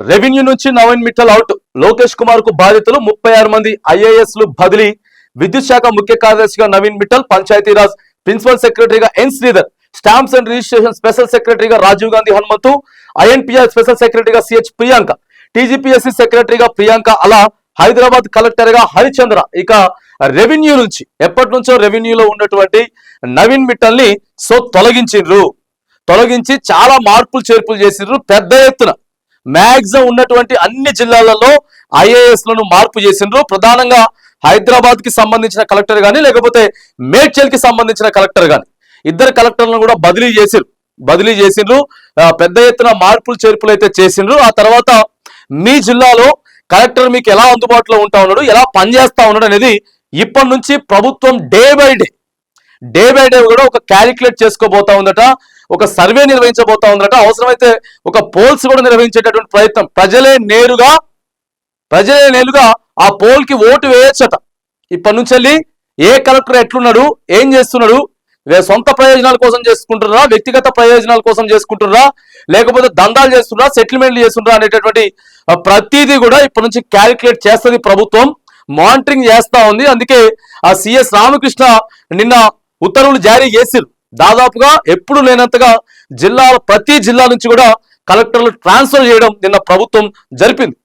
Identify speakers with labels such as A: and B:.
A: Revenue నుంచి Naveen Mittal out. Lokesh Kumar కు బాధితులు 36 మంది ఐఏఎస్లు బదిలీ. విద్యుత్ శాఖ ముఖ్య కార్యదర్శిగా నవీన్ మిట్టల్, పంచాయతీరాజ్ ప్రిన్సిపల్ సెక్రటరీగా N Sridhar, stamps and registration special సెక్రటరీగా రాజీవ్ గాంధీ హనుమంతు, ఐఎన్పిఆర్ స్పెషల్ సెక్రటరీగా సిహెచ్ ప్రియాంక, టీజీపీఎస్సీ సెక్రటరీగా ప్రియాంక, అలా హైదరాబాద్ కలెక్టర్ గా హరిచంద్ర. ఇక రెవెన్యూ నుంచి ఎప్పటి నుంచో రెవెన్యూలో ఉన్నటువంటి నవీన్ మిట్టల్ ని తొలగించి చాలా మార్పులు చేర్పులు చేసిండ్రు. పెద్ద ఎత్తున మ్యాక్సిమం ఉన్నటువంటి అన్ని జిల్లాలలో ఐఏఎస్ లను మార్పు చేసిండ్రు. ప్రధానంగా హైదరాబాద్ కి సంబంధించిన కలెక్టర్ గాని, లేకపోతే మేడ్చల్ కి సంబంధించిన కలెక్టర్ గాని, ఇద్దరు కలెక్టర్లను కూడా బదిలీ చేసిండ్రు. పెద్ద ఎత్తున మార్పులు చేర్పులు అయితే చేసిండ్రు. ఆ తర్వాత మీ జిల్లాలో కలెక్టర్ మీకు ఎలా అందుబాటులో ఉంటా ఉన్నాడు, ఎలా పనిచేస్తా ఉన్నాడు అనేది ఇప్పటి నుంచి ప్రభుత్వం డే బై డే కూడా ఒక క్యాలిక్యులేట్ చేసుకోబోతా ఉందట. ఒక సర్వే నిర్వహించబోతా ఉందట. అవసరమైతే ఒక పోల్స్ కూడా నిర్వహించేటటువంటి ప్రయత్నం. ప్రజలే నేరుగా ఆ పోల్ కి ఓటు వేయచ్చట. ఇప్పటి నుంచి వెళ్ళి ఏ కలెక్టర్ ఎట్లున్నాడు, ఏం చేస్తున్నాడు, సొంత ప్రయోజనాల కోసం చేసుకుంటున్నారా, వ్యక్తిగత ప్రయోజనాల కోసం చేసుకుంటున్నారా, లేకపోతే దందాలు చేస్తున్నారా, సెటిల్మెంట్లు చేస్తున్నారా అనేటటువంటి ప్రతిదీ కూడా ఇప్పటి నుంచి క్యాలిక్యులేట్ చేస్తుంది ప్రభుత్వం. మానిటరింగ్ చేస్తా ఉంది. అందుకే ఆ సిఎస్ రామకృష్ణ నిన్న ఉత్తర్వులు జారీ చేసిరు. దాదాపుగా ఎప్పుడు లేనంతగా ప్రతి జిల్లా నుంచి కూడా కలెక్టర్లు ట్రాన్స్ఫర్ చేయడం నిన్న ప్రభుత్వం జరిపింది.